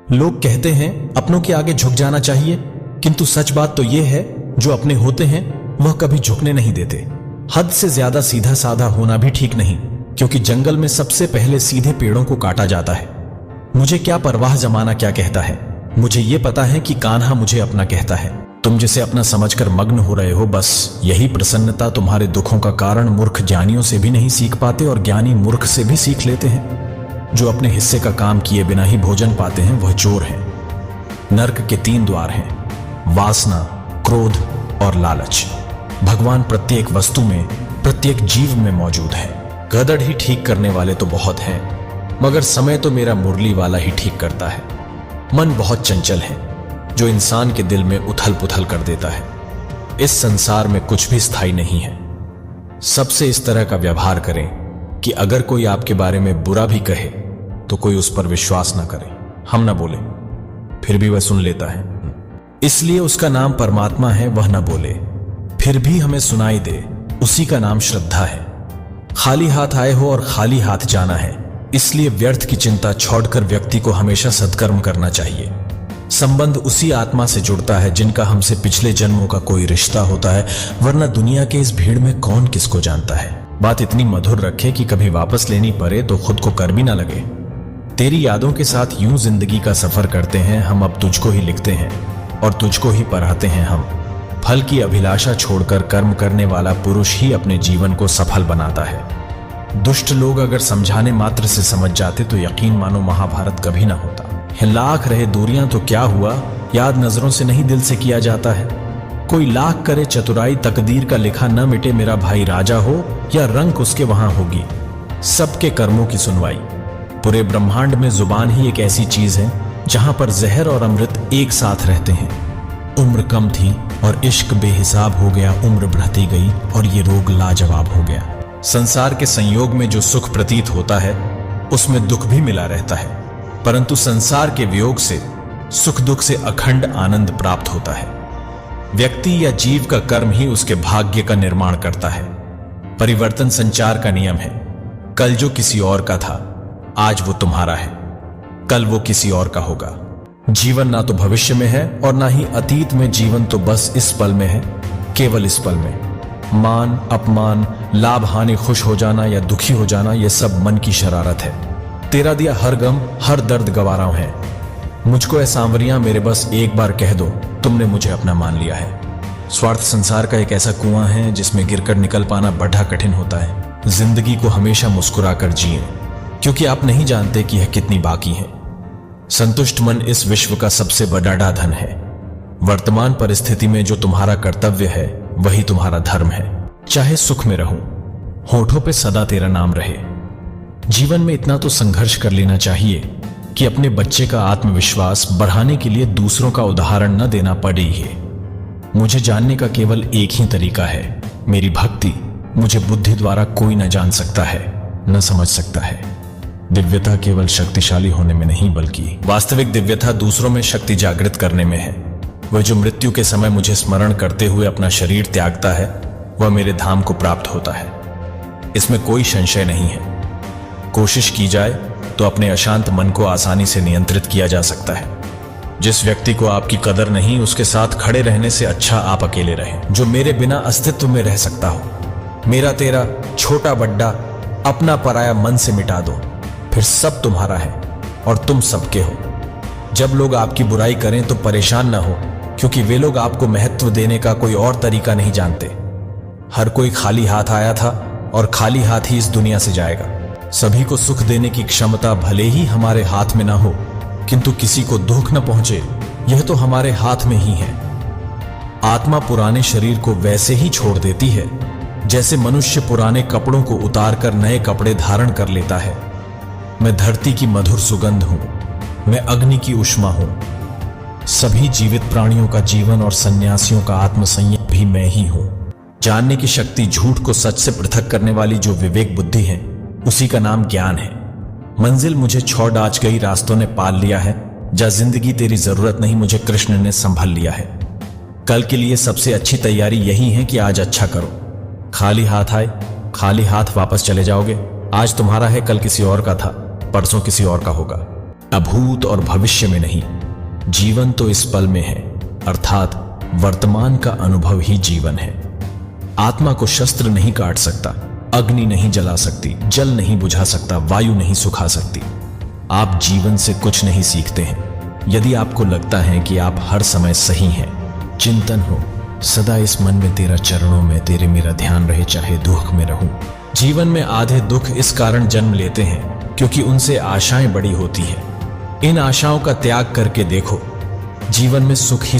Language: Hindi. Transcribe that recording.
लोग कहते हैं अपनों के आगे झुक जाना चाहिए, किंतु सच बात तो यह है जो अपने होते हैं वह कभी झुकने नहीं देते। हद से ज्यादा सीधा साधा होना भी ठीक नहीं, क्योंकि जंगल में सबसे पहले सीधे पेड़ों को काटा जाता है। मुझे क्या परवाह जमाना क्या कहता है, मुझे यह पता है कि कान्हा मुझे अपना कहता है। तुम जिसे अपना समझकर मग्न हो रहे हो, बस यही प्रसन्नता तुम्हारे दुखों का कारण मूर्ख ज्ञानियों से भी नहीं सीख पाते और ज्ञानी मूर्ख से भी सीख लेते हैं। जो अपने हिस्से का काम किए बिना ही भोजन पाते हैं वह चोर हैं। नर्क के 3 द्वार हैं, वासना, क्रोध और लालच। भगवान प्रत्येक वस्तु में, प्रत्येक जीव में मौजूद है। गदड़ ही ठीक करने वाले तो बहुत हैं, मगर समय तो मेरा मुरली वाला ही ठीक करता है। मन बहुत चंचल है, जो इंसान के दिल में उथल पुथल कर देता है। इस संसार में कुछ भी स्थायी नहीं है। सबसे इस तरह का व्यवहार करें कि अगर कोई आपके बारे में बुरा भी कहे तो कोई उस पर विश्वास ना करे। हम ना बोले, फिर भी वह सुन लेता है, इसलिए उसका नाम परमात्मा है। वह ना बोले, फिर भी हमें सुनाई दे, उसी का नाम श्रद्धा है। खाली हाथ आए हो और खाली हाथ जाना है, इसलिए व्यर्थ की चिंता छोड़कर व्यक्ति को हमेशा सत्कर्म करना चाहिए। संबंध उसी आत्मा से जुड़ता है जिनका हमसे पिछले जन्मों का कोई रिश्ता होता है, वरना दुनिया के इस भीड़ में कौन किसको जानता है। बात इतनी मधुर रखे कि कभी वापस लेनी पड़े तो खुद को कर भी ना लगे। तेरी यादों के साथ यूं जिंदगी का सफर करते हैं हम, अब तुझको ही लिखते हैं और तुझको ही पढ़ाते हैं हम। फल की अभिलाषा छोड़कर कर्म करने वाला पुरुष ही अपने जीवन को सफल बनाता है। दुष्ट लोग अगर समझाने मात्र से समझ जाते तो यकीन मानो महाभारत कभी ना होता। लाख रहे दूरियां तो क्या हुआ, याद नजरों से नहीं दिल से किया जाता है। कोई लाख करे चतुराई, तकदीर का लिखा न मिटे। मेरा भाई राजा हो या रंक उसके वहां होगी, सबके कर्मों की सुनवाई। पूरे ब्रह्मांड में जुबान ही एक ऐसी चीज है जहां पर जहर और अमृत एक साथ रहते हैं। उम्र कम थी और इश्क बेहिसाब हो गया, उम्र बढ़ती गई और ये रोग लाजवाब हो गया। संसार के संयोग में जो सुख प्रतीत होता है उसमें दुख भी मिला रहता है, परंतु संसार के वियोग से सुख दुख से अखंड आनंद प्राप्त होता है। व्यक्ति या जीव का कर्म ही उसके भाग्य का निर्माण करता है। परिवर्तन संचार का नियम है। कल जो किसी और का था, आज वो तुम्हारा है, कल वो किसी और का होगा। जीवन ना तो भविष्य में है और ना ही अतीत में, जीवन तो बस इस पल में है, केवल इस पल में। मान अपमान, लाभ हानि, खुश हो जाना या दुखी हो जाना, यह सब मन की शरारत है। तेरा दिया हर गम हर दर्द गवारा है। मुझको ऐ सांवरियां मेरे बस एक बार कह दो, तुमने मुझे अपना मान लिया है। स्वार्थ संसार का एक ऐसा कुआं है जिसमें गिरकर निकल पाना बड़ा कठिन होता है। जिंदगी को हमेशा मुस्कुराकर जिए, क्योंकि आप नहीं जानते कि यह कितनी बाकी है। संतुष्ट मन इस विश्व का सबसे बड़ा धन है। वर्तमान परिस्थिति में जो तुम्हारा कर्तव्य है वही तुम्हारा धर्म है। चाहे सुख में रहूं, होठों पे सदा तेरा नाम रहे। जीवन में इतना तो संघर्ष कर लेना चाहिए कि अपने बच्चे का आत्मविश्वास बढ़ाने के लिए दूसरों का उदाहरण न देना पड़े ही। मुझे जानने का केवल एक ही तरीका है, मेरी भक्ति। मुझे बुद्धि द्वारा कोई न जान सकता है, न समझ सकता है। दिव्यता केवल शक्तिशाली होने में नहीं, बल्कि वास्तविक दिव्यता दूसरों में शक्ति जागृत करने में है। वह जो मृत्यु के समय मुझे स्मरण करते हुए अपना शरीर त्यागता है, वह मेरे धाम को प्राप्त होता है। इसमें कोई संशय नहीं है। कोशिश की जाए तो अपने अशांत मन को आसानी से नियंत्रित किया जा सकता है। जिस व्यक्ति को आपकी कदर नहीं, उसके साथ खड़े रहने से अच्छा आप अकेले रहें। जो मेरे बिना अस्तित्व में रह सकता हो, मेरा तेरा छोटा बड्डा अपना पराया मन से मिटा दो, फिर सब तुम्हारा है और तुम सबके हो। जब लोग आपकी बुराई करें तो परेशान ना हो, क्योंकि वे लोग आपको महत्व देने का कोई और तरीका नहीं जानते। हर कोई खाली हाथ आया था और खाली हाथ ही इस दुनिया से जाएगा। सभी को सुख देने की क्षमता भले ही हमारे हाथ में ना हो, किंतु किसी को दुख न पहुंचे यह तो हमारे हाथ में ही है। आत्मा पुराने शरीर को वैसे ही छोड़ देती है जैसे मनुष्य पुराने कपड़ों को उतारकर नए कपड़े धारण कर लेता है। मैं धरती की मधुर सुगंध हूं, मैं अग्नि की उष्मा हूं। सभी जीवित प्राणियों का जीवन और सन्यासियों का आत्मसंयम भी मैं ही हूं। जानने की शक्ति, झूठ को सच से पृथक करने वाली जो विवेक बुद्धि है, उसी का नाम ज्ञान है। मंजिल मुझे छोड़ डाच गई, रास्तों ने पाल लिया है। जा जिंदगी तेरी जरूरत नहीं, मुझे कृष्ण ने संभाल लिया है। कल के लिए सबसे अच्छी तैयारी यही है कि आज अच्छा करो। खाली हाथ आए, खाली हाथ वापस चले जाओगे। आज तुम्हारा है, कल किसी और का था, परसों किसी और का होगा। अभूत और भविष्य में नहीं। जीवन तो इस पल में है, अर्थात वर्तमान का अनुभव ही जीवन है। आत्मा को शस्त्र नहीं काट सकता, अग्नि नहीं जला सकती, जल नहीं बुझा सकता, वायु नहीं सुखा सकती। आप जीवन से कुछ नहीं सीखते हैं यदि आपको लगता है कि आप हर समय सही हैं। चिंतन हो, सदा इस मन में तेरा चरणों में तेरे मेरा ध्यान रहे, चाहे दुख में रहूं। जीवन में आधे दुख इस कारण जन्म लेते हैं क्योंकि उनसे आशाएं बड़ी होती हैं। इन आशाओं का त्याग करके देखो, जीवन में सुख ही